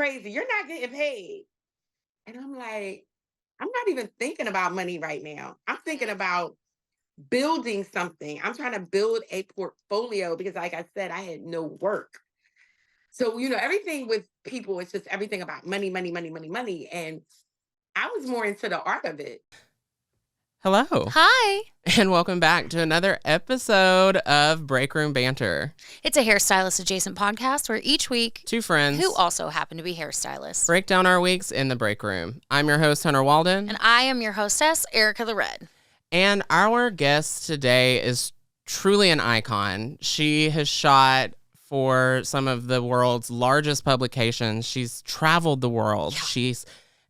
crazy. You're not getting paid. And I'm like, I'm not even thinking about money right now. I'm thinking about building something. I'm trying to build a portfolio because, like I said, I had no work. So, everything with people is just everything about money, money, money, money, money. And I was more into the art of it. Hello. Hi. And welcome back to another episode of Breakroom Banter. It's a hairstylist adjacent podcast where each week two friends who also happen to be hairstylists break down our weeks in the break room. I'm your host, Hunter Walden. And I am your hostess, Ericka the Red. And our guest today is truly an icon. She has shot for some of the world's largest publications. She's traveled the world. Yeah. She's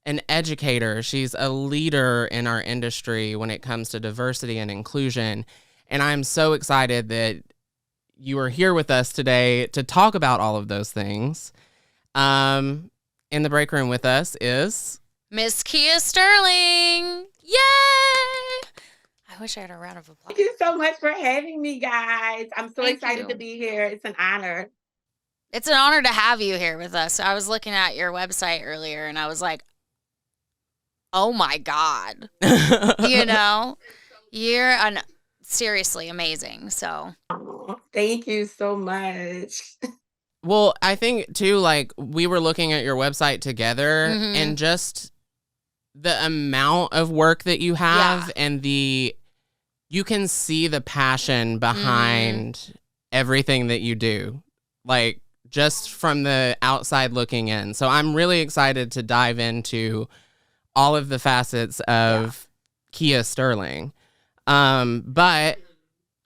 an educator. She's a leader in our industry when it comes to diversity and inclusion. And I'm so excited that you are here with us today to talk about all of those things. In the break room with us is Miss Kia Sterling. Yay! I wish I had a round of applause. Thank you so much for having me, guys. I'm so Thank excited you. to be here. It's an honor. It's an honor to have you here with us. I was looking at your website earlier and I was like, oh my God. You're seriously amazing. So Thank you so much. Well, I think too, like we were looking at your website together and just the amount of work that you have and you can see the passion behind everything that you do, like just from the outside looking in. So I'm really excited to dive into all of the facets of Kia Sterling. But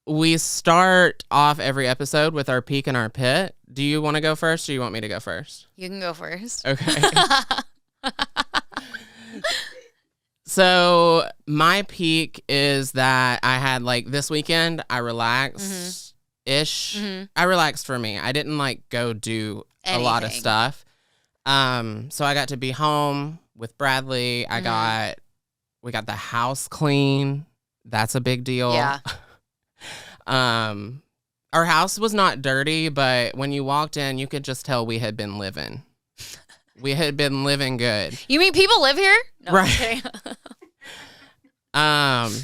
we start off every episode with our peak and our pit. Do you want to go first or do you want me to go first? You can go first. Okay. So my peak is that I had this weekend, I relaxed-ish. I relaxed for me. I didn't go do a lot of stuff. So I got to be home with Bradley. We got the house clean. That's a big deal. Yeah. Our house was not dirty, but when you walked in, you could just tell we had been living. We had been living good. You mean people live here? No, right. And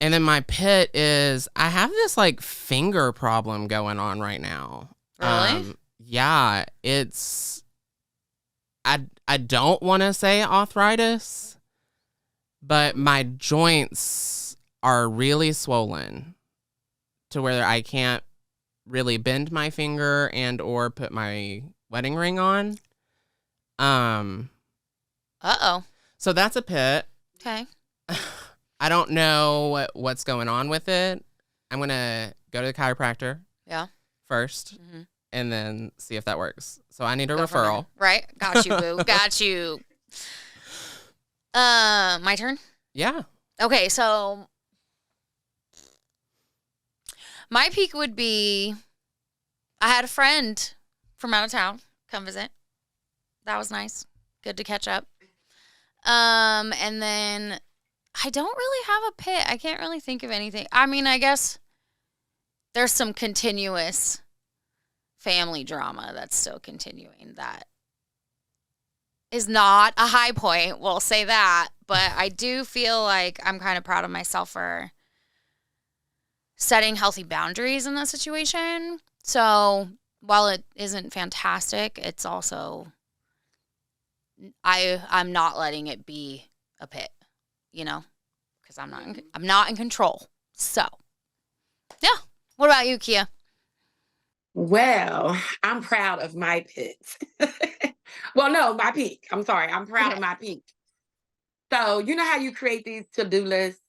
then my pit is I have this finger problem going on right now. Really? Yeah, it's I don't want to say arthritis, but my joints are really swollen to where I can't really bend my finger and or put my wedding ring on. Uh-oh. So that's a pit. Okay. I don't know what's going on with it. I'm going to go to the chiropractor first and then see if that works. So I need a referral. Right. Got you, boo. Got you. My turn? Yeah. Okay, so my peak would be I had a friend from out of town come visit. That was nice. Good to catch up. And then I don't really have a pit. I can't really think of anything. I mean, I guess there's some continuous family drama that's still continuing that is not a high point. We'll say that. But I do feel like I'm kind of proud of myself for setting healthy boundaries in that situation. So while it isn't fantastic, it's also I'm not letting it be a pit, because I'm not in control. So, yeah. What about you, Kia? Well, I'm proud of my pit. Well, no, my peak. I'm sorry. I'm proud of my peak. So, you know how you create these to-do lists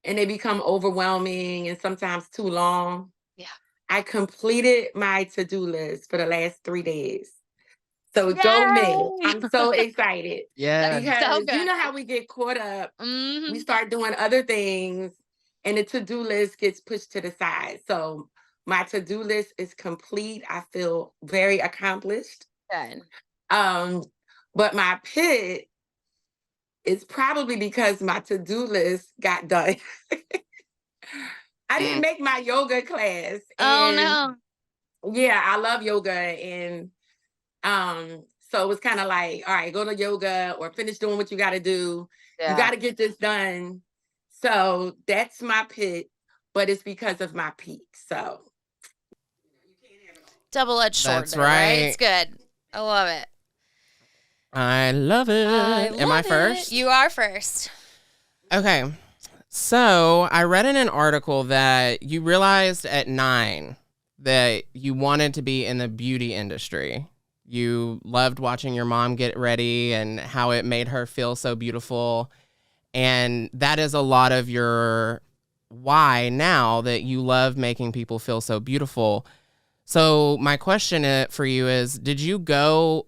and they become overwhelming and sometimes too long? Yeah. I completed my to-do list for the last 3 days. So go me. I'm so excited. Yeah. Because you know how we get caught up. We start doing other things and the to-do list gets pushed to the side. So my to-do list is complete. I feel very accomplished. Good. But my pit is probably because my to-do list got done. I didn't make my yoga class. Oh no. Yeah, I love yoga. And So it was kind of like, all right, go to yoga or finish doing what you got to do. You got to get this done. So that's my pit, but it's because of my peak. So you can't have it all. Double-edged sword. That's though, right. right. It's good. I love it. I love it. Am I first? You are first. Okay. So I read in an article that you realized at 9 that you wanted to be in the beauty industry. You loved watching your mom get ready and how it made her feel so beautiful. And that is a lot of your why now, that you love making people feel so beautiful. So my question for you is, did you go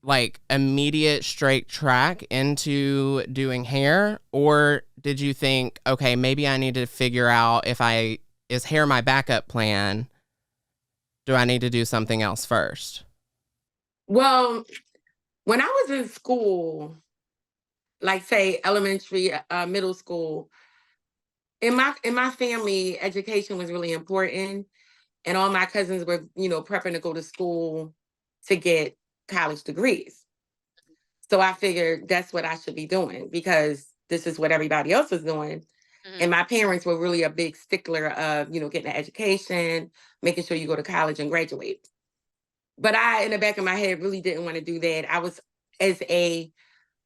like immediate straight track into doing hair, or did you think, okay, maybe I need to figure out is hair my backup plan? Do I need to do something else first? Well, when I was in school, like say elementary, middle school, in my family, education was really important, and all my cousins were, prepping to go to school to get college degrees. So I figured that's what I should be doing because this is what everybody else is doing. And my parents were really a big stickler of, getting an education, making sure you go to college and graduate. But I, in the back of my head, really didn't want to do that. I was, as a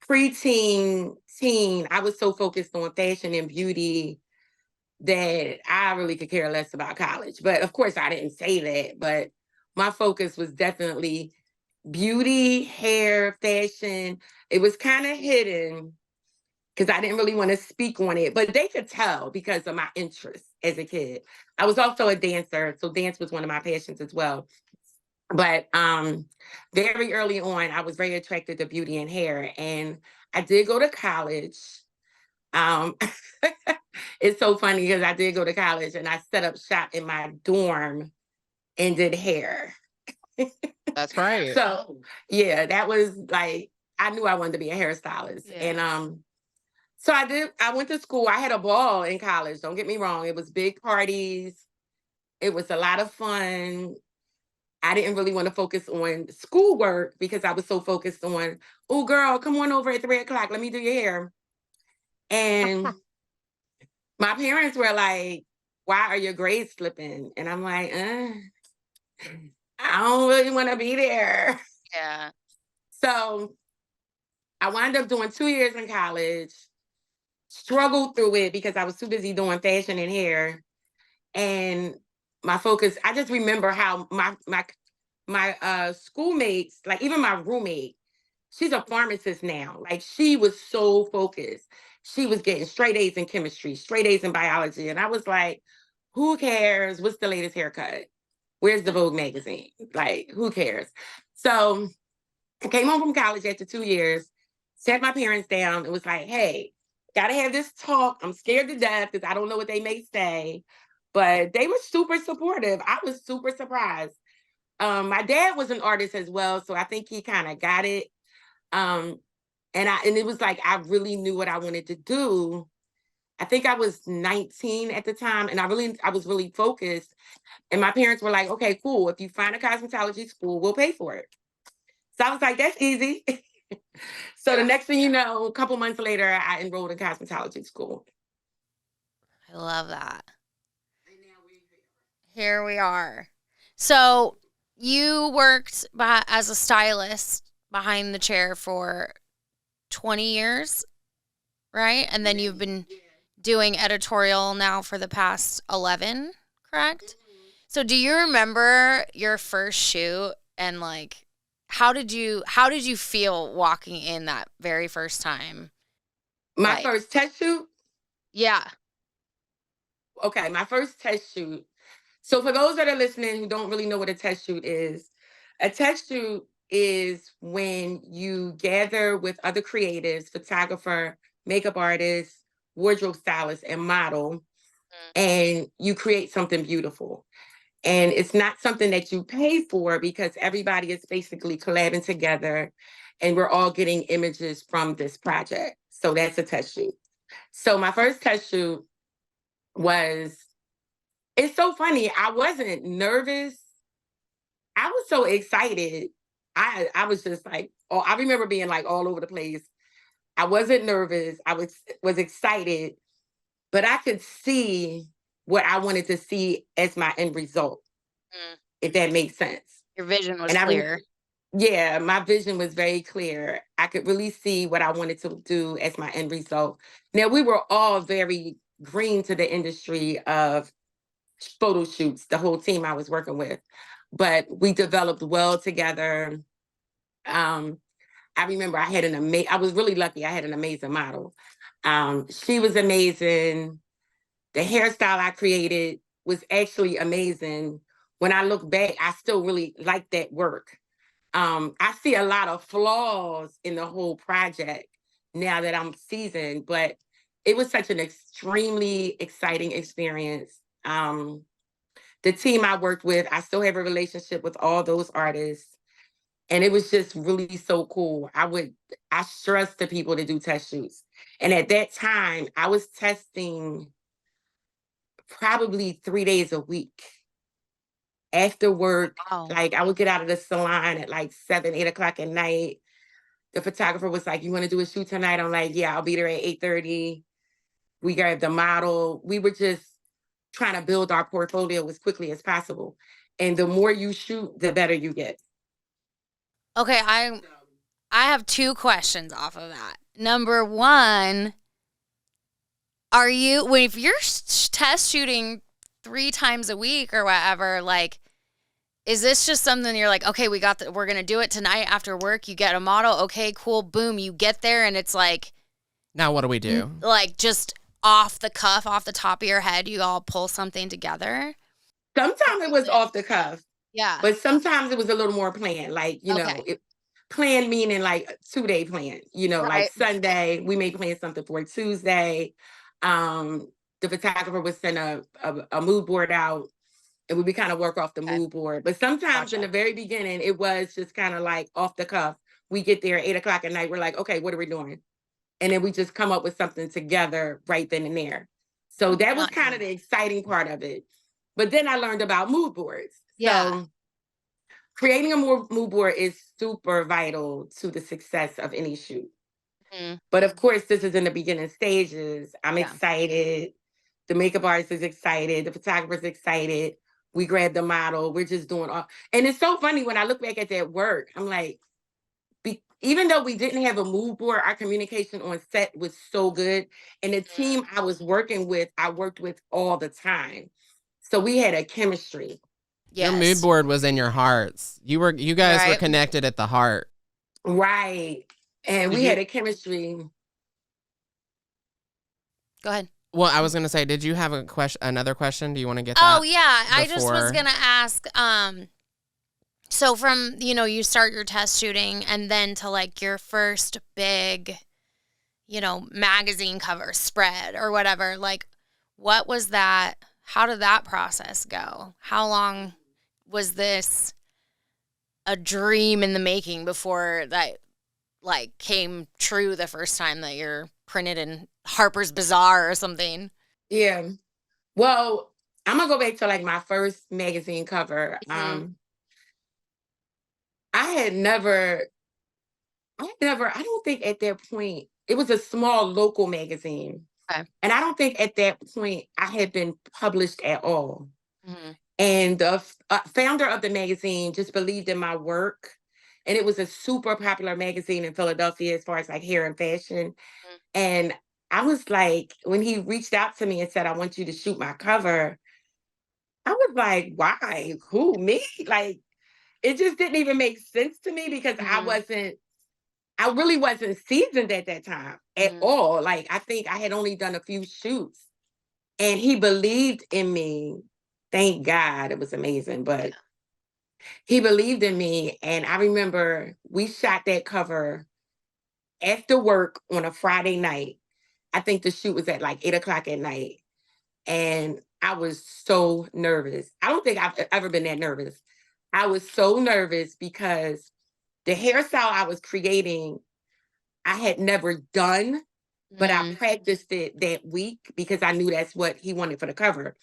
preteen teen, I was so focused on fashion and beauty that I really could care less about college. But of course, I didn't say that. But my focus was definitely beauty, hair, fashion. It was kind of hidden because I didn't really want to speak on it, but they could tell because of my interest as a kid. I was also a dancer, so dance was one of my passions as well. But very early on, I was very attracted to beauty and hair, and I did go to college. Um, it's so funny because I did go to college and I set up shop in my dorm and did hair. That's right. So yeah, that was like, I knew I wanted to be a hairstylist. Yeah. And so I went to school. I had a ball in college. Don't get me wrong. It was big parties. It was a lot of fun. I didn't really want to focus on schoolwork because I was so focused on, oh girl, come on over at 3:00. Let me do your hair. And my parents were like, why are your grades slipping? And I'm like, I don't really want to be there. Yeah. So I wound up doing 2 years in college, struggled through it because I was too busy doing fashion and hair. And my focus, I just remember how my schoolmates, like even my roommate, she's a pharmacist now. Like she was so focused. She was getting straight A's in chemistry, straight A's in biology. And I was like, who cares? What's the latest haircut? Where's the Vogue magazine? Like, who cares? So I came home from college after 2 years, sat my parents down and was like, hey, gotta have this talk. I'm scared to death because I don't know what they may say. But they were super supportive. I was super surprised. My dad was an artist as well, so I think he kind of got it. And it was like I really knew what I wanted to do. I think I was 19 at the time, and I was really focused. And my parents were like, okay, cool. If you find a cosmetology school, we'll pay for it. So I was like, that's easy. So the next thing you know, a couple months later, I enrolled in cosmetology school. I love that. Here we are. So you worked as a stylist behind the chair for 20 years, right? And then you've been doing editorial now for the past 11, correct? So do you remember your first shoot and like how did you feel walking in that very first time? My first test shoot? Yeah. Okay, my first test shoot. So for those that are listening who don't really know what a test shoot is when you gather with other creatives, photographer, makeup artist, wardrobe stylist, and model, and you create something beautiful. And it's not something that you pay for because everybody is basically collabing together and we're all getting images from this project. So that's a test shoot. So my first test shoot it's so funny. I wasn't nervous. I was so excited. I was just like, oh, I remember being like all over the place. I wasn't nervous. I was excited, but I could see what I wanted to see as my end result, Mm. if that makes sense. Your vision was And clear. yeah, my vision was very clear. I could really see what I wanted to do as my end result. Now, we were all very green to the industry of photo shoots, the whole team I was working with, but we developed well together. Um, I remember I was really lucky. I had an amazing model. She was amazing. The hairstyle I created was actually amazing. When I look back, I still really like that work. I see a lot of flaws in the whole project now that I'm seasoned, but it was such an extremely exciting experience. The team I worked with, I still have a relationship with all those artists. And it was just really so cool. I stress to people to do test shoots. And at that time, I was testing probably 3 days a week. After work, Wow. like I would get out of the salon at like 7, 8 o'clock at night. The photographer was like, "You want to do a shoot tonight?" I'm like, "Yeah, I'll be there at 8:30." We grabbed the model. We were just trying to build our portfolio as quickly as possible. And the more you shoot, the better you get. Okay, I have 2 questions off of that. Number 1, if you're test shooting 3 times a week or whatever, like, is this just something you're like, okay, we're going to do it tonight after work? You get a model. Okay, cool. Boom. You get there and it's like, Now what do we do? like just off the cuff, off the top of your head, you all pull something together. Sometimes it was off the cuff, Yeah. but sometimes it was a little more planned. Like, Okay. planned meaning like a 2-day plan. Like Right. Sunday, we may plan something for Tuesday. The photographer would send a mood board out, and we would kind of work off the Okay. mood board. But sometimes in the Gotcha. very beginning, it was just kind of like off the cuff. We get there at 8 o'clock at night. We're like, okay, what are we doing? And then we just come up with something together right then and there. So that was kind of the exciting part of it. But then I learned about mood boards. Yeah. So creating a mood board is super vital to the success of any shoot. Mhm. But of course, this is in the beginning stages. I'm Yeah. excited. The makeup artist is excited. The photographer's excited. We grabbed the model. We're just doing all. And it's so funny when I look back at that work, I'm like, even though we didn't have a mood board, our communication on set was so good. And the team I was working with, I worked with all the time. So we had a chemistry. Your mood board was in your hearts. You guys were Right. connected at the heart. Right. And we had a chemistry. Go ahead. Well, I was gonna say, did you have another question? Do you want to get that? Oh yeah, I just was before? gonna ask. So from you start your test shooting and then to like your first big, magazine cover spread or whatever. Like, what was that? How did that process go? How long was this a dream in the making before that like came true the first time that you're printed in Harper's Bazaar or something? Yeah. Well, I'm gonna go back to like my first magazine cover. Mhm. I had never, I don't think at that point, it was a small local magazine. Okay. And I don't think at that point I had been published at all. Mhm. And the founder of the magazine just believed in my work. And it was a super popular magazine in Philadelphia as far as like hair and fashion. Mhm. And I was like, when he reached out to me and said, "I want you to shoot my cover," I was like, "Why? Who, me?" Like, it just didn't even make sense to me because Mhm. I really wasn't seasoned at that time at Mhm. all. Like, I think I had only done a few shoots, and he believed in me. Thank God. It was amazing. But he believed in me. And I remember we shot that cover after work on a Friday night. I think the shoot was at like 8 o'clock at night. And I was so nervous. I don't think I've ever been that nervous. I was so nervous because the hairstyle I was creating, I had never done, but I Mhm. practiced it that week because I knew that's what he wanted for the cover.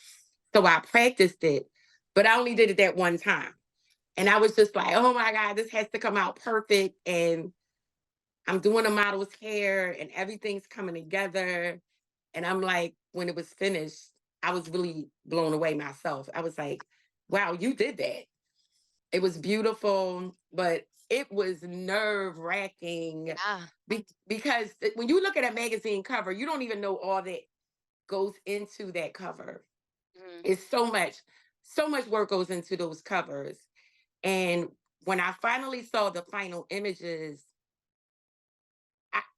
So I practiced it, but I only did it that one time. And I was just like, oh my God, this has to come out perfect. And I'm doing a model's hair and everything's coming together. And I'm like, when it was finished, I was really blown away myself. I was like, wow, you did that. It was beautiful, but it was nerve wracking Yeah. because when you look at a magazine cover, you don't even know all that goes into that cover. Mhm. It's so much work goes into those covers. And when I finally saw the final images,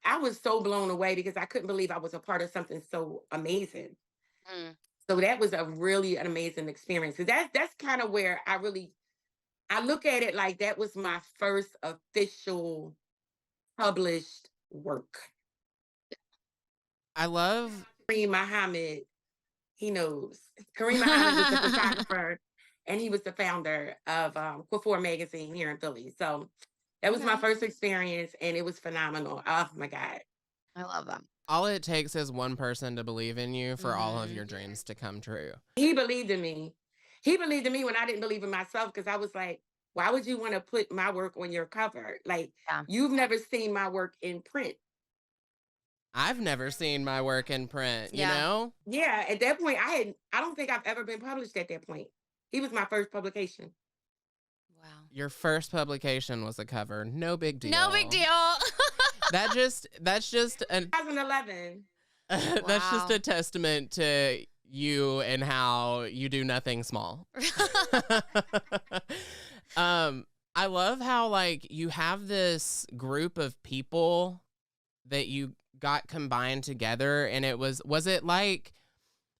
I was so blown away because I couldn't believe I was a part of something so amazing. Mm. So that was a really an amazing experience. 'Cause that's kind of where I look at it like that was my first official published work. I love Kareem Muhammad, he knows. Kareem Muhammad was the photographer and he was the founder of Q4 magazine here in Philly. So that was my Okay. first experience and it was phenomenal. Oh my God. I love that. all it takes is one person to believe in you for all of Mhm. your dreams to come true. He believed in me. He believed in me when I didn't believe in myself because I was like, why would you want to put my work on your cover? Like, Yeah. you've never seen my work in print. I've never seen my work in print, you Yeah. know? Yeah, at that point, I don't think I've ever been published at that point. He was my first publication. Wow. Your first publication was a cover. No big deal. No big deal. That's just an 2011. that's just Wow. a testament to you and how you do nothing small. I love how like you have this group of people that you got combined together, and was it like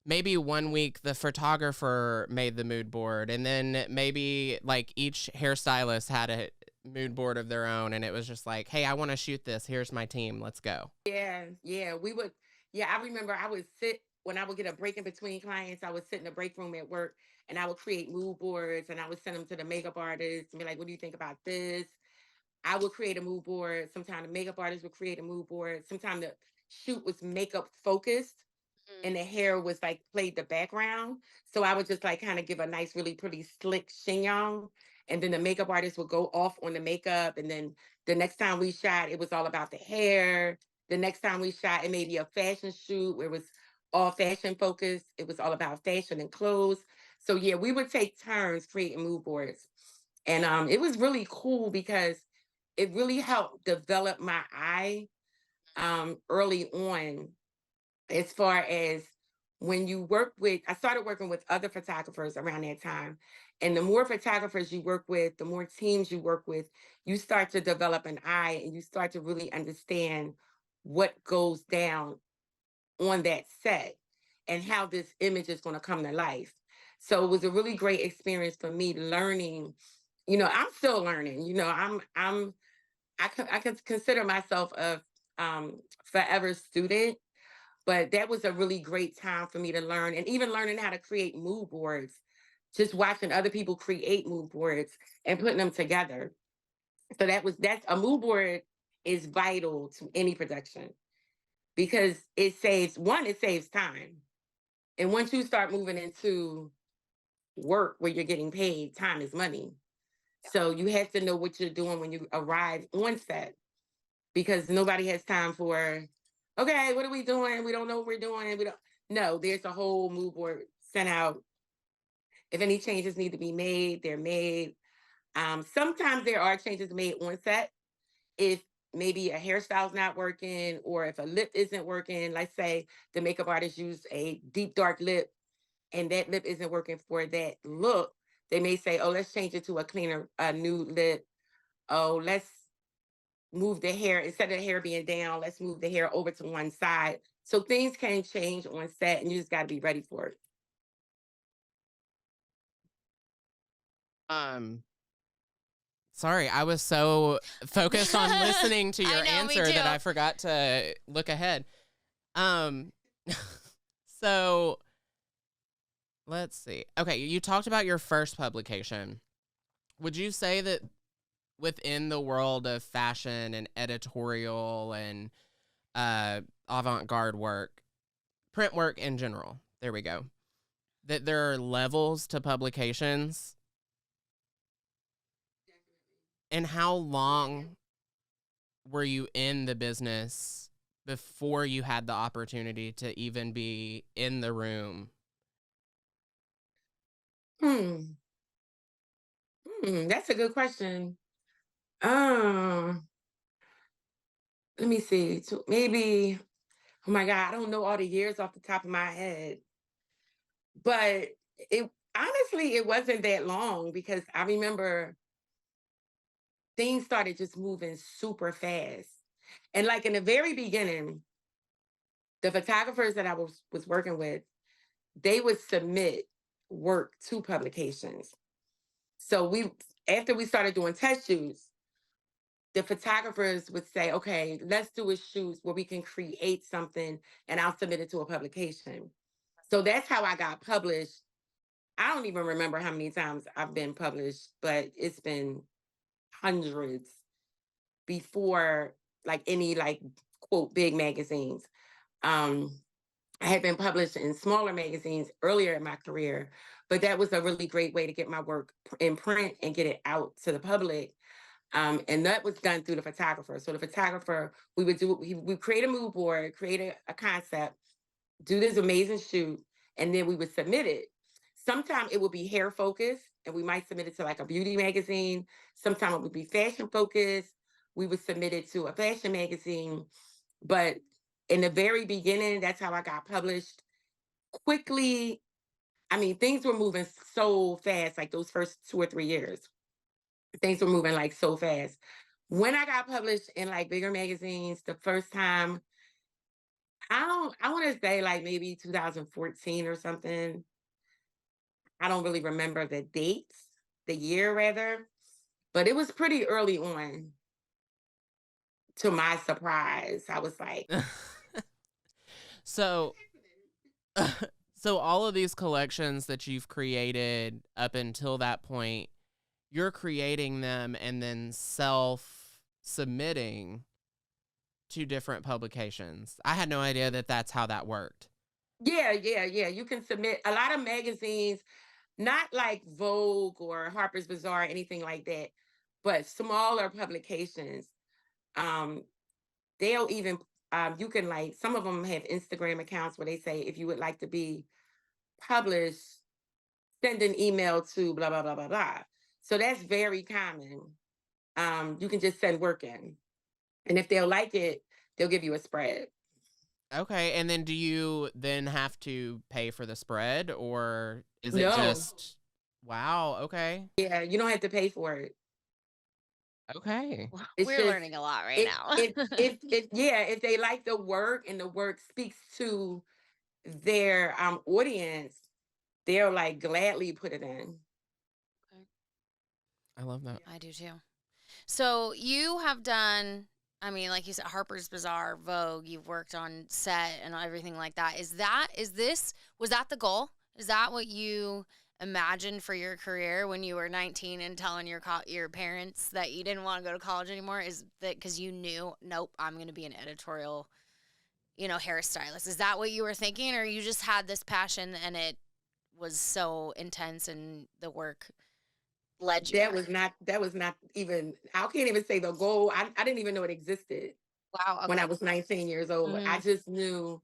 maybe one week the photographer made the mood board, and then maybe like each hairstylist had a mood board of their own, and it was just like, hey, I want to shoot this, here's my team, let's go. Yeah, we would. Yeah, I remember I would sit when I would get a break in between clients. I would sit in the break room at work, and I would create mood boards, and I would send them to the makeup artist and be like, "What do you think about this?" I would create a mood board. Sometimes the makeup artist would create a mood board. Sometimes the shoot was makeup focused Mm. and the hair was like played the background. So I would just like kind of give a nice, really pretty slick chignon. And then the makeup artist would go off on the makeup. And then the next time we shot, it was all about the hair. The next time we shot, it may be a fashion shoot where it was all fashion focused. It was all about fashion and clothes. So yeah, we would take turns creating mood boards. And it was really cool because it really helped develop my eye early on as far as when you work with, I started working with other photographers around that time. And the more photographers you work with, the more teams you work with, you start to develop an eye and you start to really understand what goes down on that set and how this image is going to come to life. So it was a really great experience for me learning. I'm still learning. I can consider myself a forever student, but that was a really great time for me to learn and even learning how to create mood boards, just watching other people create mood boards and putting them together. So that's a mood board is vital to any production because it saves time. And once you start moving into work where you're getting paid, time is money. So you have to know what you're doing when you arrive on set because nobody has time for, okay, what are we doing? We don't know what we're doing. We don't. No, there's a whole mood board sent out. If any changes need to be made, they're made. Sometimes there are changes made on set. If maybe a hairstyle's not working or if a lip isn't working, let's say the makeup artist used a deep dark lip and that lip isn't working for that look, they may say, oh, let's change it to a nude lip. Oh, let's move the hair instead of the hair being down, let's move the hair over to one side. So things can change on set and you just got to be ready for it. Um, Sorry, I was so focused on listening to your I know, me answer that too. I forgot to look ahead. Um, so let's see. Okay, you talked about your first publication. Would you say that within the world of fashion and editorial and avant-garde work, print work in general, there we go, that there are levels to publications? And how long were you in the business before you had the opportunity to even be in the room? Hmm. That's a good question. Um, Let me see. So maybe, oh my God, I don't know all the years off the top of my head, but it honestly, it wasn't that long because I remember things started just moving super fast. And like in the very beginning, the photographers that I was working with, they would submit work to publications. So after we started doing test shoots, the photographers would say, okay, let's do a shoot where we can create something and I'll submit it to a publication. So that's how I got published. I don't even remember how many times I've been published, but it's been hundreds before like any like quote big magazines. Um, I had been published in smaller magazines earlier in my career, but that was a really great way to get my work in print and get it out to the public. And that was done through the photographer. So the photographer, we create a mood board, create a concept, do this amazing shoot, and then we would submit it. Sometimes it would be hair focused, and we might submit it to like a beauty magazine. Sometimes it would be fashion focused. We would submit it to a fashion magazine. But in the very beginning, that's how I got published quickly. I mean, things were moving so fast, like those first 2 or 3 years. Things were moving like so fast. When I got published in like bigger magazines the first time, I want to say like maybe 2014 or something. I don't really remember the dates, the year rather, but it was pretty early on. To my surprise, I was like, So, so all of these collections that you've created up until that point, you're creating them and then self-submitting to different publications. I had no idea that that's how that worked. yeah. You can submit a lot of magazines, not like Vogue or Harper's Bazaar or anything like that, but smaller publications. Um, they'll even you can like some of them have Instagram accounts where they say if you would like to be published, send an email to blah blah blah blah blah. So that's very common. You can just send work in, and if they'll like it, they'll give you a spread. Okay, and then do you then have to pay for the spread, or is it No, just wow, okay. yeah, you don't have to pay for it. Okay. It's We're just learning a lot right if now. if they like the work and the work speaks to their audience, they'll like gladly put it in. I love that. I do too. So you have done, I mean, like you said, Harper's Bazaar, Vogue, you've worked on set and everything like that. Was that the goal? Is that what you imagined for your career when you were 19 and telling your parents that you didn't want to go to college anymore? Is that because you knew, nope, I'm going to be an editorial, hairstylist? Is that what you were thinking? Or you just had this passion and it was so intense and the work led you there? That was not even, I can't even say the goal. I didn't even know it existed Wow. when Okay. I was 19 years old. Hmm.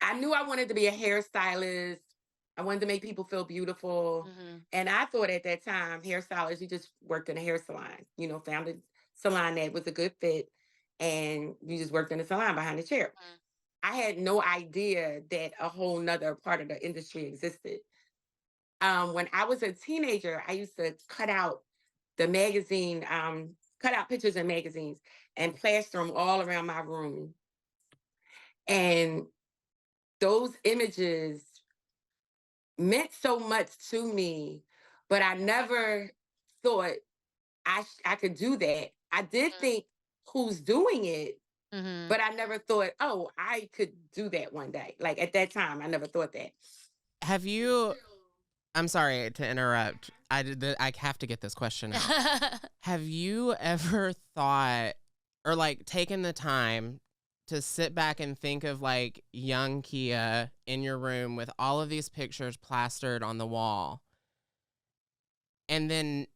I knew I wanted to be a hairstylist. I wanted to make people feel beautiful. Hmm. And I thought at that time, hairstylist, you just worked in a hair salon, found a salon that was a good fit and you just worked in a salon behind the chair. I had no idea that a whole nother part of the industry existed. When I was a teenager, I used to cut out pictures in magazines and plaster them all around my room. And those images meant so much to me, but I never thought I could do that. I did think who's doing it, Hmm. but I never thought, oh, I could do that one day. Like at that time, I never thought that. Have you I'm sorry to interrupt. I have to get this question out. Have you ever thought or like taken the time to sit back and think of like young Kia in your room with all of these pictures plastered on the wall and then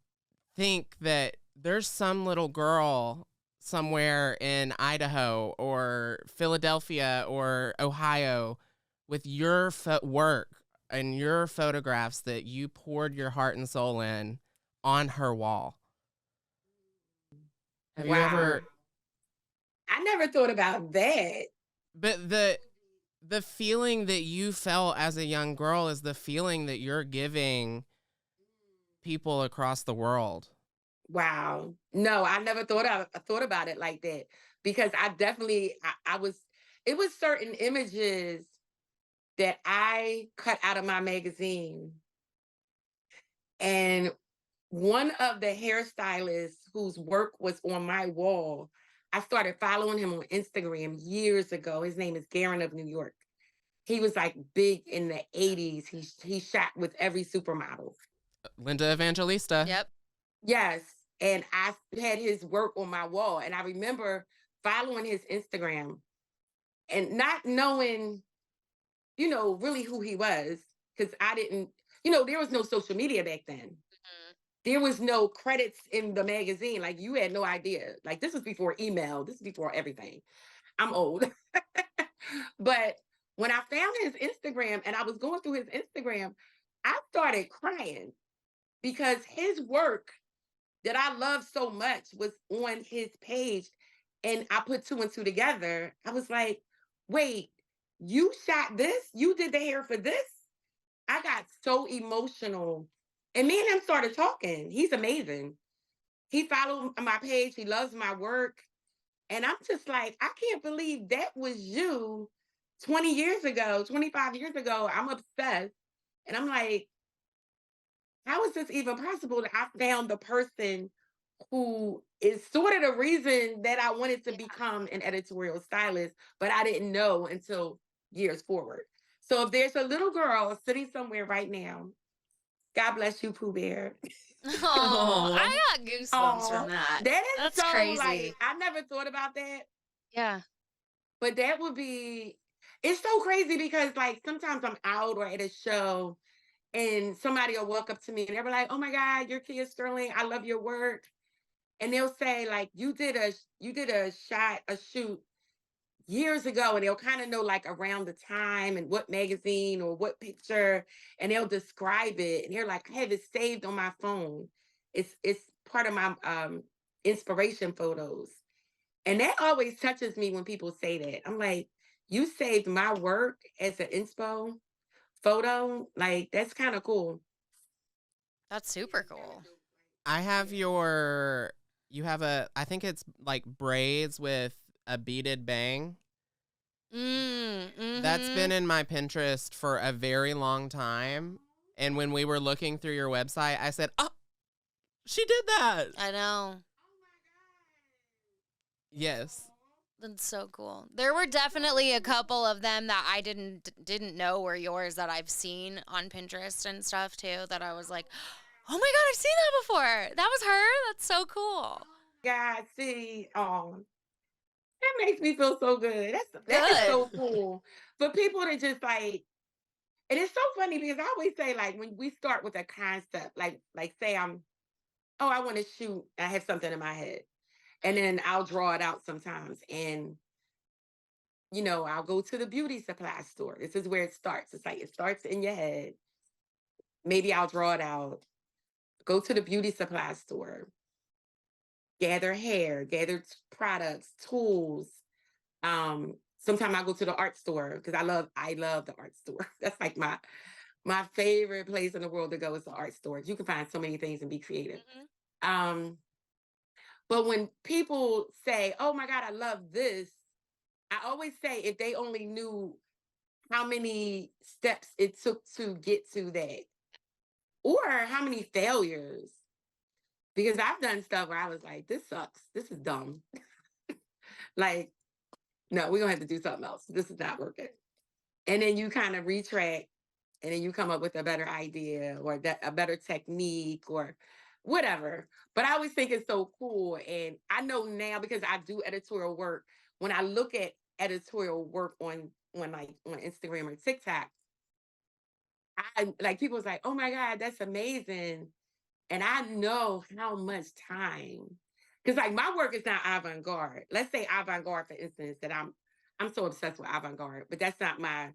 think that there's some little girl somewhere in Idaho or Philadelphia or Ohio with your work and your photographs that you poured your heart and soul in on her wall. Have you Wow. ever? I never thought about that. But the feeling that you felt as a young girl is the feeling that you're giving people across the world. Wow. No, I never thought about it like that, because I definitely I was it was certain images that I cut out of my magazine. And one of the hairstylists whose work was on my wall, I started following him on Instagram years ago. His name is Garen of New York. He was like big in the 80s. He shot with every supermodel. Linda Evangelista. Yep. Yes. And I had his work on my wall. And I remember following his Instagram and not knowing, really who he was, because I didn't, there was no social media back then. There was no credits in the magazine. Like, you had no idea. Like, this was before email. This is before everything. I'm old. But when I found his Instagram and I was going through his Instagram, I started crying because his work that I love so much was on his page. And I put two and two together. I was like, wait, you shot this? You did the hair for this? I got so emotional. And me and him started talking. He's amazing. He followed my page. He loves my work. And I'm just like, I can't believe that was you 20 years ago, 25 years ago. I'm obsessed. And I'm like, how is this even possible that I found the person who is sort of the reason that I wanted to become an editorial stylist, but I didn't know until years forward. So if there's a little girl sitting somewhere right now, God bless you, Pooh Bear. Oh, I got goosebumps from that. That is That's so crazy. like, I never thought about that, Yeah. but that would it's so crazy because like sometimes I'm out or at a show and somebody will walk up to me and they'll be like, oh my God, you're Kia Sterling. I love your work. And they'll say like, you did a shoot years ago, and they'll kind of know like around the time and what magazine or what picture, and they'll describe it. And they're like, I have it saved on my phone. It's part of my inspiration photos. And that always touches me when people say that. I'm like, you saved my work as an inspo photo. Like, that's kind of cool. That's super cool. I have I think it's like braids with a beaded bang. That's been in my Pinterest for a very long time. And when we were looking through your website, I said, oh, she did that. I know. Yes. That's so cool. There were definitely a couple of them that I didn't know were yours that I've seen on Pinterest and stuff too, that I was like, oh my God, I've seen that before. That was her. That's so cool. God, see, that makes me feel so good. That is so cool. For people to just like, and it's so funny because I always say like when we start with a concept, like say I want to shoot, I have something in my head, and then I'll draw it out sometimes, and I'll go to the beauty supply store. This is where it starts. It's like it starts in your head. Maybe I'll draw it out. Go to the beauty supply store. Gather hair, gather products, tools. Sometimes I go to the art store because I love the art store. That's like my favorite place in the world to go is the art store. You can find so many things and be creative. But when people say, oh my God, I love this, I always say if they only knew how many steps it took to get to that, or how many failures. Because I've done stuff where I was like, this sucks. This is dumb. Like, no, we're going to have to do something else. This is not working. And then you kind of retract, and then you come up with a better idea or a better technique or whatever. But I always think it's so cool. And I know now because I do editorial work, when I look at editorial work on Instagram or TikTok, I like people's like, oh my God, that's amazing. And I know how much time, because like my work is not avant-garde. Let's say avant-garde, for instance, that I'm so obsessed with avant-garde, but that's not my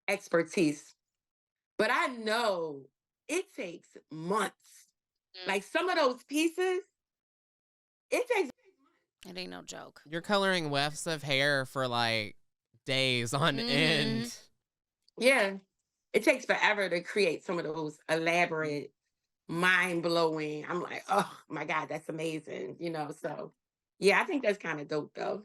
expertise. But I know it takes months. Like some of those pieces, it takes. It ain't no joke. You're coloring wefts of hair for like days on end. Yeah. It takes forever to create some of those elaborate, mind-blowing. I'm like, oh my God, that's amazing. So yeah, I think that's kind of dope though.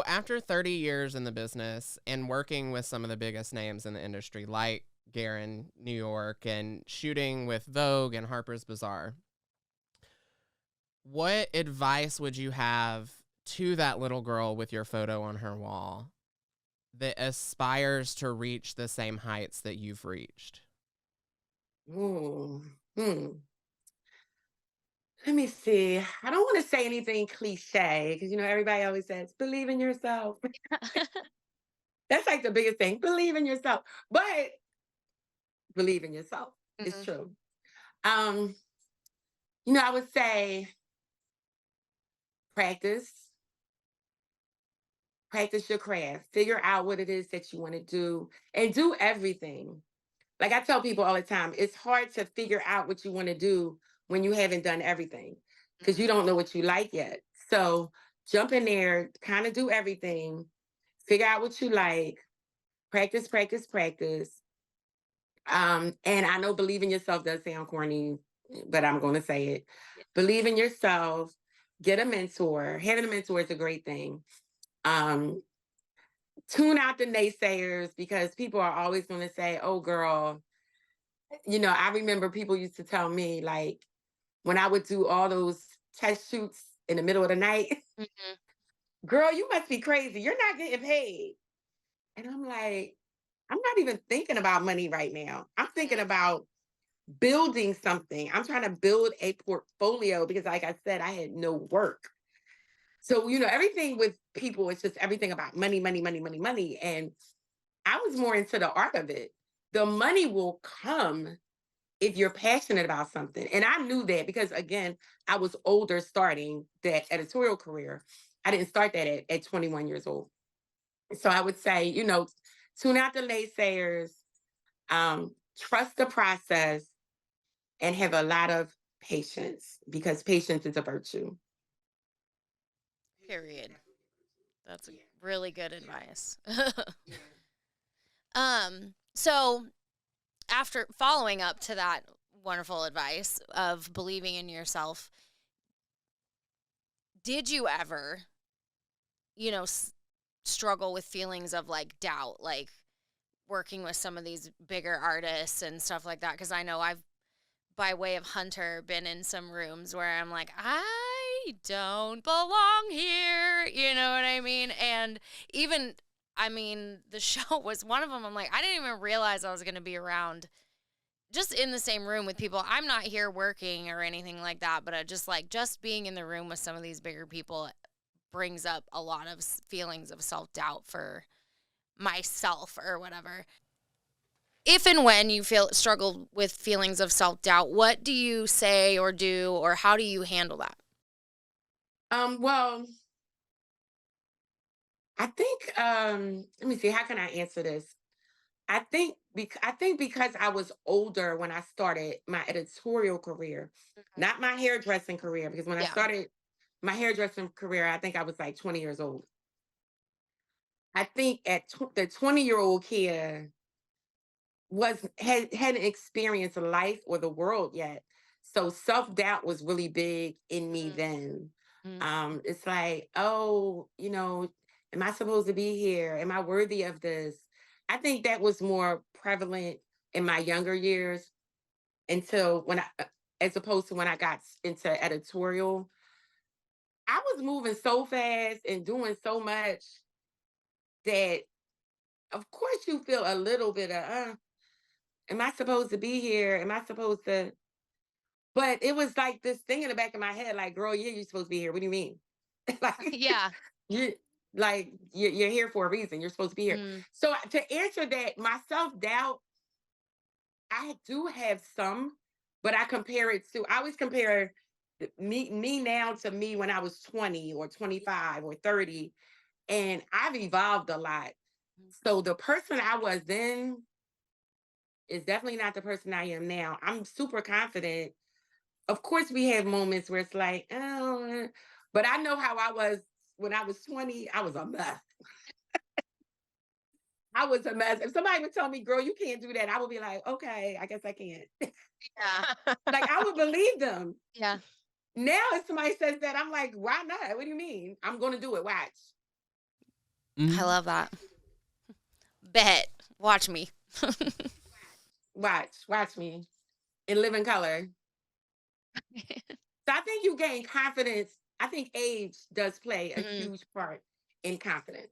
After 30 years in the business and working with some of the biggest names in the industry, like Garen, New York, and shooting with Vogue and Harper's Bazaar, what advice would you have to that little girl with your photo on her wall that aspires to reach the same heights that you've reached? Ooh, hmm. Let me see. I don't want to say anything cliche because everybody always says believe in yourself. That's like the biggest thing. Believe in yourself, but believe in yourself. It's true. Um, I would say practice, practice your craft, figure out what it is that you want to do, and do everything. Like I tell people all the time, it's hard to figure out what you want to do when you haven't done everything because you don't know what you like yet. So jump in there, kind of do everything, figure out what you like, practice, practice, practice. And I know believe in yourself does sound corny, but I'm going to say it. Believe in yourself, get a mentor. Having a mentor is a great thing. Um, Tune out the naysayers because people are always going to say, oh, girl, I remember people used to tell me, like, when I would do all those test shoots in the middle of the night, girl, you must be crazy. You're not getting paid. And I'm like, I'm not even thinking about money right now. I'm thinking about building something. I'm trying to build a portfolio because, like I said, I had no work. So, everything with people is just everything about money, money, money, money, money. And I was more into the art of it. The money will come if you're passionate about something. And I knew that because, again, I was older starting that editorial career. I didn't start that at 21 years old. So I would say, tune out the naysayers, trust the process, and have a lot of patience because patience is a virtue. Period. That's really good advice. So after following up to that wonderful advice of believing in yourself, did you ever, struggle with feelings of like doubt, like working with some of these bigger artists and stuff like that? Because I know I've, by way of Hunter, been in some rooms where I'm like, I don't belong here. You know what I mean? And even, the show was one of them. I'm like, I didn't even realize I was going to be around just in the same room with people. I'm not here working or anything like that, but just being in the room with some of these bigger people brings up a lot of feelings of self-doubt for myself or whatever. If and when you struggle with feelings of self-doubt, what do you say or do, or how do you handle that? Well, I think let me see, how can I answer this? I think because I was older when I started my editorial career, not my hairdressing career, because when I started my hairdressing career, I think I was like 20 years old. I think at the 20-year-old kid hadn't experienced life or the world yet. So self-doubt was really big in me then. It's like, oh, am I supposed to be here? Am I worthy of this? I think that was more prevalent in my younger years until as opposed to when I got into editorial. I was moving so fast and doing so much that, of course, you feel a little bit of, am I supposed to be here? Am I supposed to? But it was like this thing in the back of my head, like, girl, yeah, you're supposed to be here. What do you mean? like, Yeah. you you're here for a reason. You're supposed to be here. So to answer that, my self doubt, I do have some, but I compare it to, I always compare me now to me when I was 20 or 25 or 30, and I've evolved a lot. So the person I was then is definitely not the person I am now. I'm super confident. Of course, we have moments where it's like, oh, but I know how I was when I was 20. I was a mess. I was a mess. If somebody would tell me, girl, you can't do that, I would be like, okay, I guess I can't. Yeah. Like, I would believe them. Yeah. Now, if somebody says that, I'm like, why not? What do you mean? I'm going to do it. Watch. I love that. Bet. Watch me. Watch me in living color. So I think you gain confidence. I think age does play a huge part in confidence.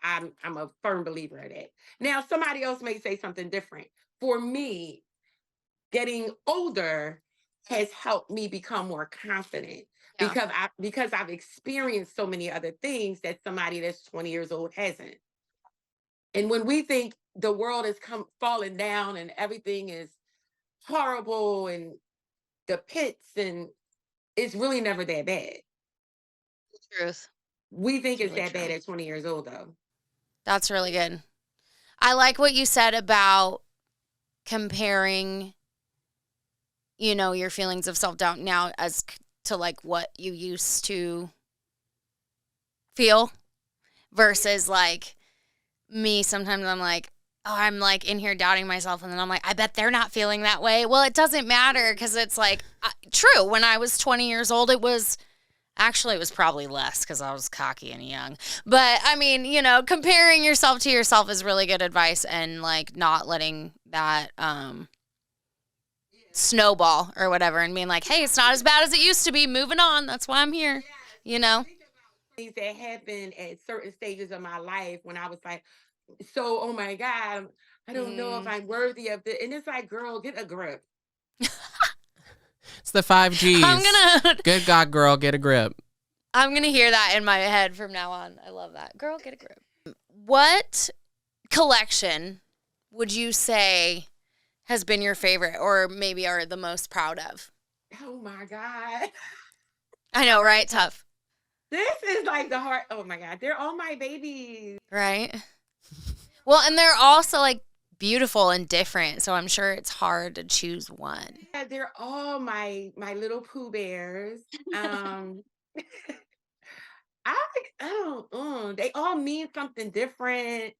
I'm a firm believer of that. Now, somebody else may say something different. For me, getting older has helped me become more confident Yeah. because I've experienced so many other things that somebody that's 20 years old hasn't. And when we think the world is falling down and everything is horrible and the pits, and it's really never that bad. Truth. We think it's Really that bad true. at 20 years old, though. That's really good. I like what you said about comparing, your feelings of self-doubt now as to like what you used to feel versus like me. Sometimes I'm like, oh, I'm like in here doubting myself, and then I'm like, I bet they're not feeling that way. Well, it doesn't matter because it's like true. When I was 20 years old, it was probably less because I was cocky and young. But I mean, comparing yourself to yourself is really good advice, and like not letting that snowball or whatever, and being like, hey, it's not as bad as it used to be. Moving on. That's why I'm here. Things that happened at certain stages of my life when I was like, so, oh my God, I don't know if I'm worthy of this. And it's like, girl, get a grip. It's the 5 Gs. I'm gonna Good God, girl, get a grip. I'm gonna hear that in my head from now on. I love that. Girl, get a grip. What collection would you say has been your favorite, or maybe are the most proud of? Oh my God. I know, right? Tough. This is like the heart. Oh my God. They're all my babies. Right? Well, and they're also like beautiful and different, so I'm sure it's hard to choose one. Yeah, they're all my little Pooh Bears. I don't, they all mean something different.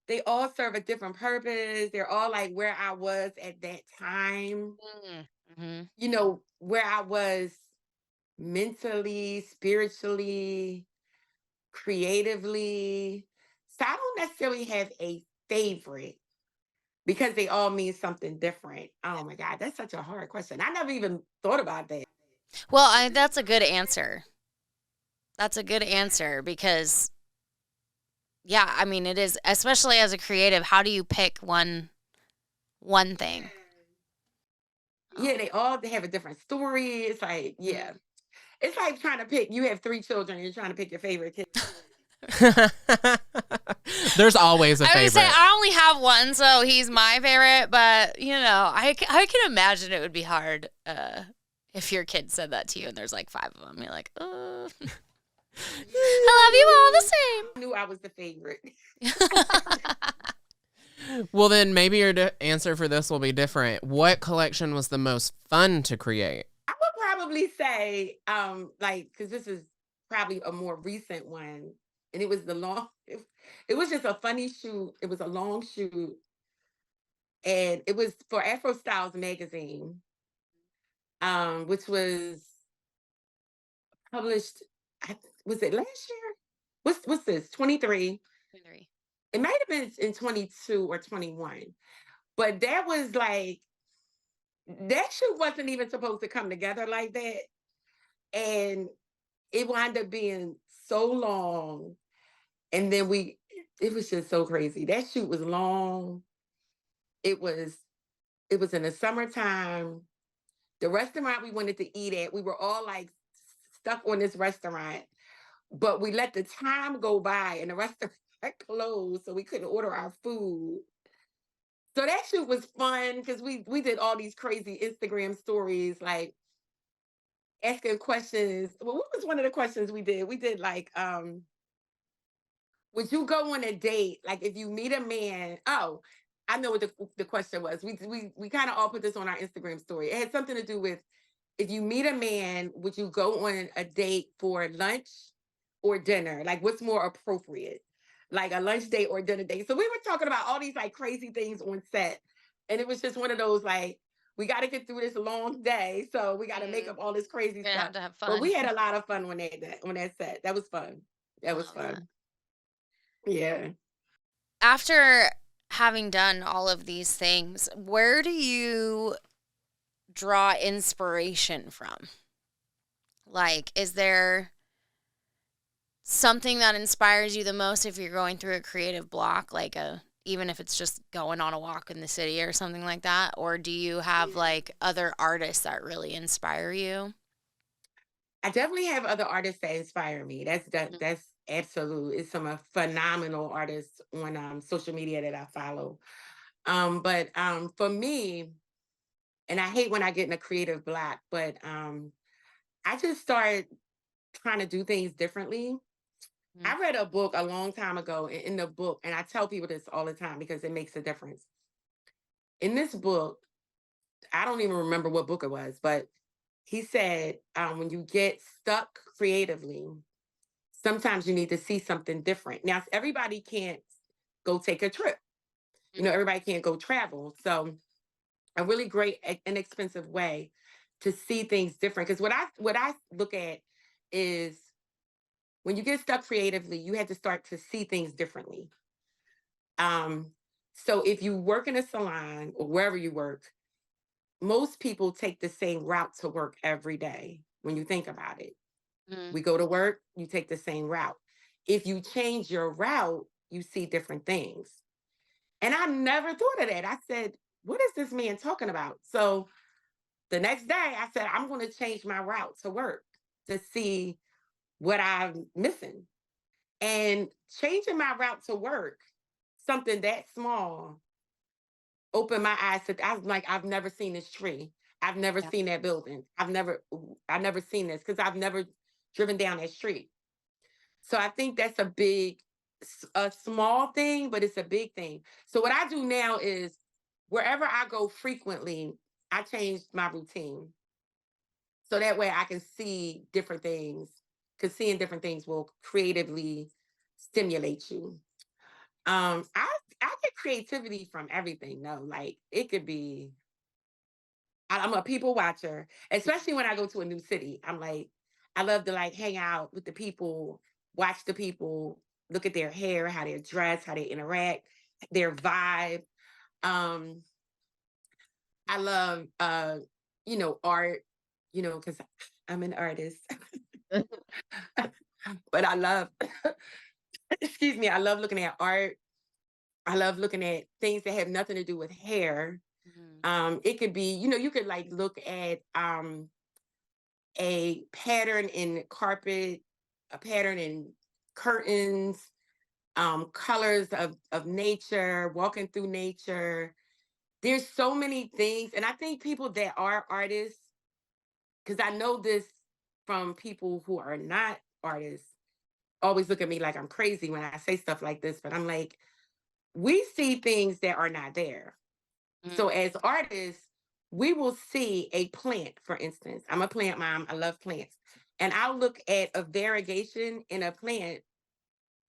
They all serve a different purpose. They're all like where I was at that time, where I was mentally, spiritually, creatively. So I don't necessarily have a favorite because they all mean something different. Oh my God, that's such a hard question. I never even thought about that. Well, that's a good answer. That's a good answer because, yeah, I mean, it is, especially as a creative, how do you pick one thing? Yeah, they have a different story. It's like, yeah. It's like trying to pick, you have 3 children, you're trying to pick your favorite kid. There's always a I favorite. would say I only have one, so he's my favorite. But I can imagine it would be hard if your kid said that to you, and there's like 5 of them. You're like, I love you all the same. I knew I was the favorite. Well, then maybe your answer for this will be different. What collection was the most fun to create? I would probably say, because this is probably a more recent one, and it was it was just a funny shoot. It was a long shoot, and it was for Afro Styles magazine, which was published. Was it last year? What's this? 23. 23. It might have been in 22 or 21, but that was like that shoot wasn't even supposed to come together like that, and it wound up being so long, and then it was just so crazy. That shoot was long. It was in the summertime. The restaurant we wanted to eat at, we were all like stuck on this restaurant, but we let the time go by and the restaurant closed, so we couldn't order our food. So that shit was fun because we did all these crazy Instagram stories, like asking questions. Well, what was one of the questions we did? We did like, would you go on a date? Like if you meet a man, oh, I know what the question was. We kind of all put this on our Instagram story. It had something to do with, if you meet a man, would you go on a date for lunch or dinner? Like what's more appropriate? Like a lunch date or dinner date. So we were talking about all these like crazy things on set. And it was just one of those like, we got to get through this long day. So we got to make up all this crazy Gonna stuff. have to have But fun. we had a lot of fun on that set. That was fun. That was Love that. fun. Yeah. After having done all of these things, where do you draw inspiration from? Like, is there something that inspires you the most if you're going through a creative block, like even if it's just going on a walk in the city or something like that? Or do you have like other artists that really inspire you? I definitely have other artists that inspire me. That's absolute. It's some phenomenal artists on social media that I follow. But for me, and I hate when I get in a creative block, but I just started trying to do things differently. Mm. I read a book a long time ago, in the book, and I tell people this all the time because it makes a difference. In this book, I don't even remember what book it was, but he said, when you get stuck creatively, sometimes you need to see something different. Now, everybody can't go take a trip. You know, everybody can't go travel. So a really great, inexpensive way to see things different. Because what I look at is, when you get stuck creatively, you have to start to see things differently. Um, so if you work in a salon or wherever you work, most people take the same route to work every day. When you think about it, Mm. we go to work, you take the same route. If you change your route, you see different things. And I never thought of that. I said, what is this man talking about? So the next day I said, I'm going to change my route to work to see what I'm missing. And changing my route to work, something that small, opened my eyes to, I was like, I've never seen this tree. I've never Yeah. seen that building. I've never seen this because I've never driven down that street. So I think that's a small thing, but it's a big thing. So what I do now is, wherever I go frequently, I change my routine. So that way I can see different things, because seeing different things will creatively stimulate you. I get creativity from everything. No, like it could be, I'm a people watcher, especially when I go to a new city. I'm like, I love to like hang out with the people, watch the people, look at their hair, how they're dressed, how they interact, their vibe. Um, I love art, because I'm an artist. But I love excuse me, I love looking at art. I love looking at things that have nothing to do with hair. Mhm. It could be, you could like look at a pattern in carpet, a pattern in curtains, colors of nature, walking through nature. There's so many things. And I think people that are artists, because I know this from people who are not artists, always look at me like I'm crazy when I say stuff like this, but I'm like, we see things that are not there. Mm. So as artists, we will see a plant, for instance. I'm a plant mom. I love plants. And I'll look at a variegation in a plant,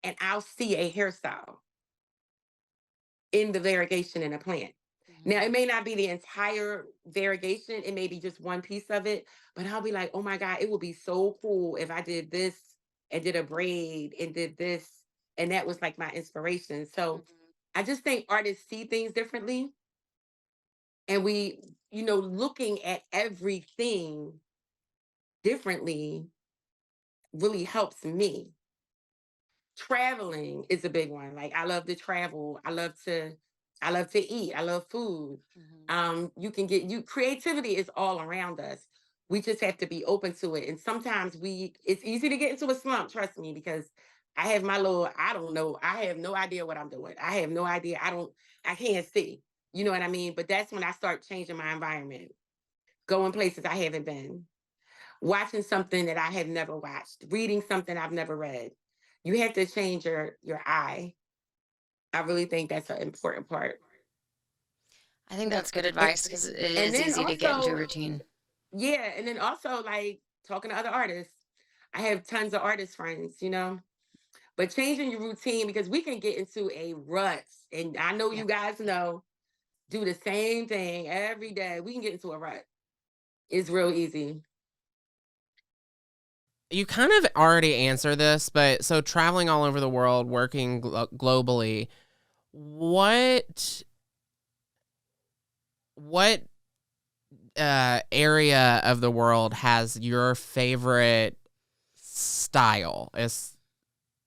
and I'll see a hairstyle in the variegation in a plant. Now, Mhm. it may not be the entire variegation. It may be just one piece of it, but I'll be like, oh my God, it would be so cool if I did this and did a braid and did this. And that was like my inspiration. So Mhm. I just think artists see things differently. And we, looking at everything differently really helps me. Traveling is a big one. Like I love to travel. I love to eat. I love food. Mhm. You can get you creativity is all around us. We just have to be open to it. And sometimes it's easy to get into a slump, trust me, because I have my little, I don't know. I have no idea what I'm doing. I have no idea. I can't see. You know what I mean? But that's when I start changing my environment, going places I haven't been, watching something that I have never watched, reading something I've never read. You have to change your eye. I really think that's an important part. I think that's good And, advice because it and is then easy to get into a also, routine. yeah, and then also like talking to other artists. I have tons of artist friends, but changing your routine because we can get into a rut. And I know Yeah. you guys know, do the same thing every day. We can get into a rut. It's real easy. You kind of already answered this, but so traveling all over the world, working globally, what what area of the world has your favorite style is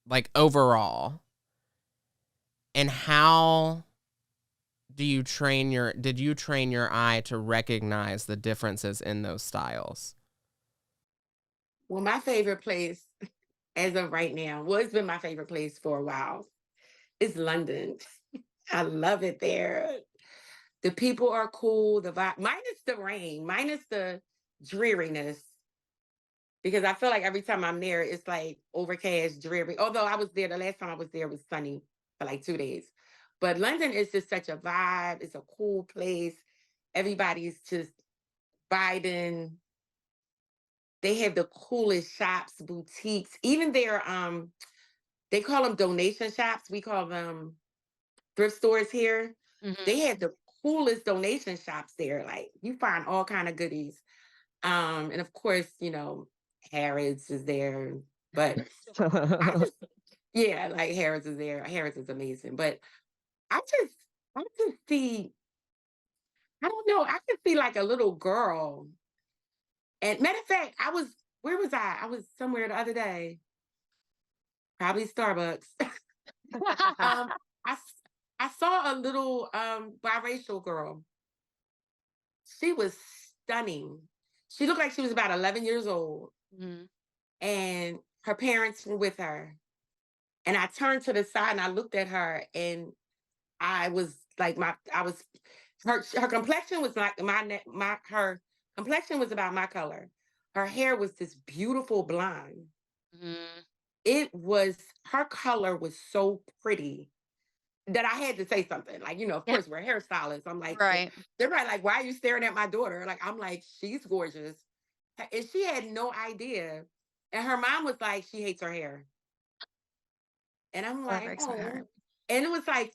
like overall, and how did you train your eye to recognize the differences in those styles? Well, my favorite place as of right now, well, it's been my favorite place for a while. It's London. I love it there. The people are cool. The vibe, minus the rain, minus the dreariness. Because I feel like every time I'm there, it's like overcast, dreary. Although I was there, the last time I was there was sunny for like 2 days. But London is just such a vibe. It's a cool place. Everybody's just vibing. They have the coolest shops, boutiques. Even their they call them donation shops. We call them thrift stores here. They have the coolest donation shops there. Like you find all kind of goodies. And of course, Harrods is there. But I just yeah, like Harrods is there. Harrods is amazing. But I just I just see, I don't know, I could see like a little girl. And matter of fact, where was I? I was somewhere the other day, probably Starbucks. um, I s- I saw a little biracial girl. She was stunning. She looked like she was about 11 years old, Mhm. and her parents were with her. And I turned to the side and I looked at her, and I was like, her complexion was like her complexion was about my color. Her hair was this beautiful blonde. Mhm. Her color was so pretty that I had to say something. Like, of Yeah. course, we're hairstylists. I'm like, Right. they're probably like, why are you staring at my daughter? Like, I'm like, she's gorgeous. And she had no idea. And her mom was like, she hates her hair. And I'm Oh, that like, breaks my heart. oh. And it was like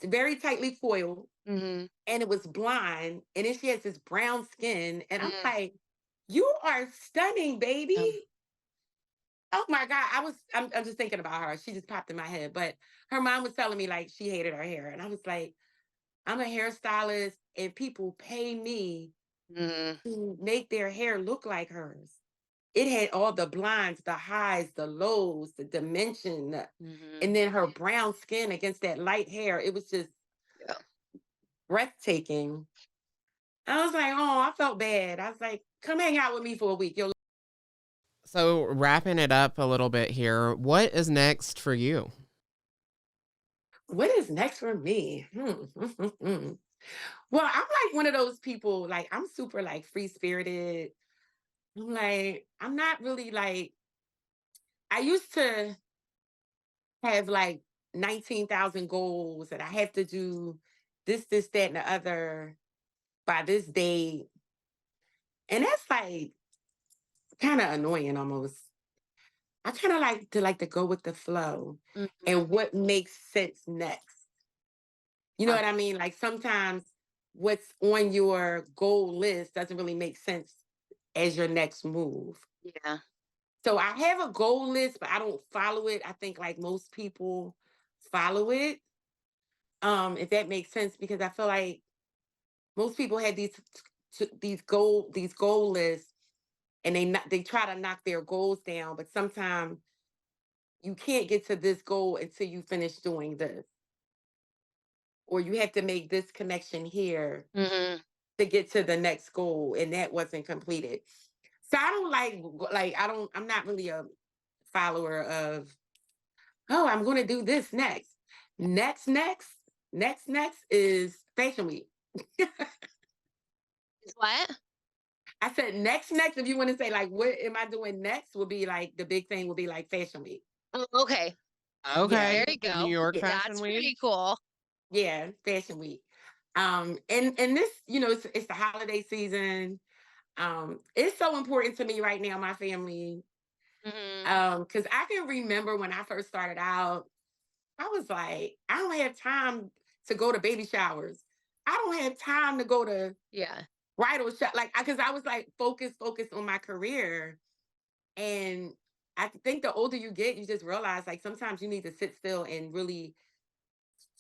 very tightly coiled Mhm. and it was blonde. And then she has this brown skin. And I'm Mm. like, you are stunning, Oh. baby. Oh my God. I'm just thinking about her. She just popped in my head. But her mom was telling me like she hated her hair. And I was like, I'm a hairstylist and people pay me Mhm. to make their hair look like hers. It had all the blinds, the highs, the lows, the dimension, Mhm. and then her brown skin against that light hair. It was just Yeah. breathtaking. I was like, oh, I felt bad. I was like, come hang out with me for a week. So wrapping it up a little bit here, what is next for you? What is next for me? Well, I'm like one of those people, like, I'm super like free spirited. I'm like, I'm not really like, I used to have like 19,000 goals that I have to do this, that, and the other by this date. And that's like kind of annoying almost. I kind of like to go with the flow Mhm. and what makes sense next. You know Yeah. what I mean? Like sometimes what's on your goal list doesn't really make sense as your next move. Yeah. So I have a goal list, but I don't follow it. I think like most people follow it. If that makes sense, because I feel like most people have these goal lists, and they try to knock their goals down, but sometimes you can't get to this goal until you finish doing this, or you have to make this connection here Mhm. to get to the next goal, and that wasn't completed. So I don't I'm not really a follower of, oh, I'm going to do this next. Next. next is Fashion Week. What? I said next, if you want to say like, what am I doing next, will be like, the big thing will be like Fashion Week. Oh, okay. Okay. There you go. New York Yeah, Fashion That's Week. pretty cool. Yeah, Fashion Week. And this, it's the holiday season. It's so important to me right now, my family. Because I can remember when I first started out, I was like, I don't have time to go to baby showers. I don't have time to go to Yeah. bridal shop. Like, because I was like focused on my career. And I think the older you get, you just realize like sometimes you need to sit still and really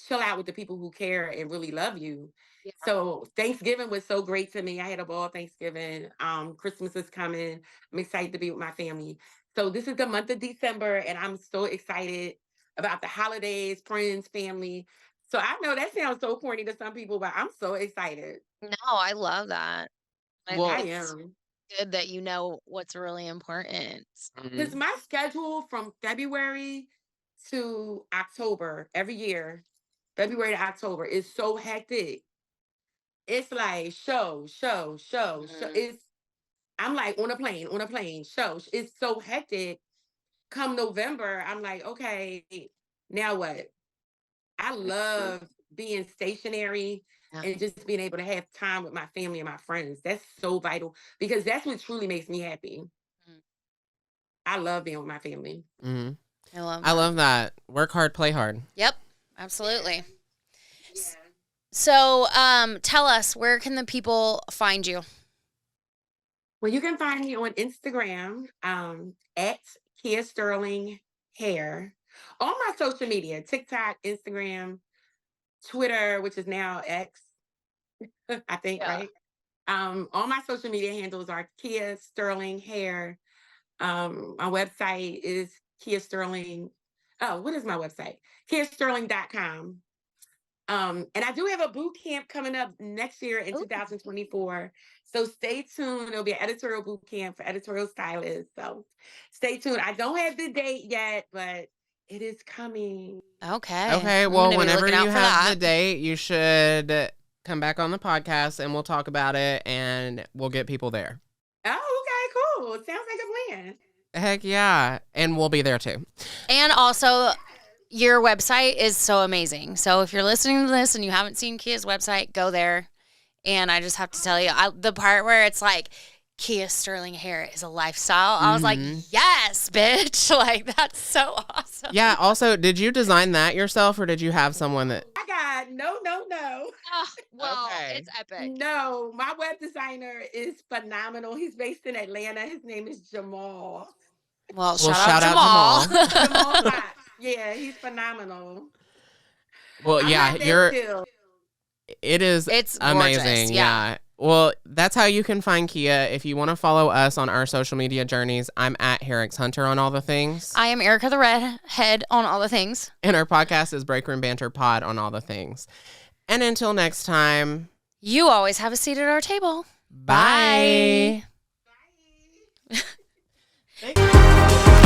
chill out with the people who care and really love you. Yeah. So Thanksgiving was so great to me. I had a ball Thanksgiving. Christmas is coming. I'm excited to be with my family. So this is the month of December, and I'm so excited about the holidays, friends, family. So I know that sounds so corny to some people, but I'm so excited. No, I love that. I Well- I think it's am. good that you know what's really important. Because my schedule from February to October every year, February to October, is so hectic. It's like show. It's I'm like on a plane, show. It's so hectic. Come November, I'm like, okay, now what? I love being stationary Yeah. and just being able to have time with my family and my friends. That's so vital because that's what truly makes me happy. Mhm. I love being with my family. Mm-hmm. I I love that. Work hard, play hard. Yep, absolutely. Yeah. So, tell us, where can the people find you? Well, you can find me on Instagram at Kia Sterling Hair. On my social media, TikTok, Instagram, Twitter, which is now X, I think, Yeah. right? All my social media handles are Kia Sterling Hair. My website is Kia Sterling. Oh, what is my website? KiaSterling.com. And I do have a boot camp coming up next year in Ooh. 2024. So stay tuned. There'll be an editorial boot camp for editorial stylists. So stay tuned. I don't have the date yet, but it is coming. Okay. Okay, I'm well, gonna be whenever looking out you for have that. the date, you should come back on the podcast and we'll talk about it and we'll get people there. Oh, okay, cool. Sounds like a plan. Heck yeah. And we'll be there too. And also, your website is so amazing. So if you're listening to this and you haven't seen Kia's website, go there. And I just have to tell you, the part where it's like, Kia Sterling Hair is a lifestyle. I was like, yes, bitch. Like, that's so awesome. Yeah. Also, did you design that yourself or did you have someone that? I got no. Oh, well, Okay. it's epic. No, my web designer is phenomenal. He's based in Atlanta. His name is Jamal. Well, Well, shout out Jamal. Jamal Lott. Yeah, he's phenomenal. Well, I'm yeah, not that skilled. it is It's amazing. gorgeous, yeah. Well, that's how you can find Kia. If you want to follow us on our social media journeys, I'm at Herrick's Hunter on all the things. I am Ericka the Redhead on all the things. And our podcast is Breakroom Banter Pod on all the things. And until next time, You always have a seat at our table. bye. Bye. Thank you.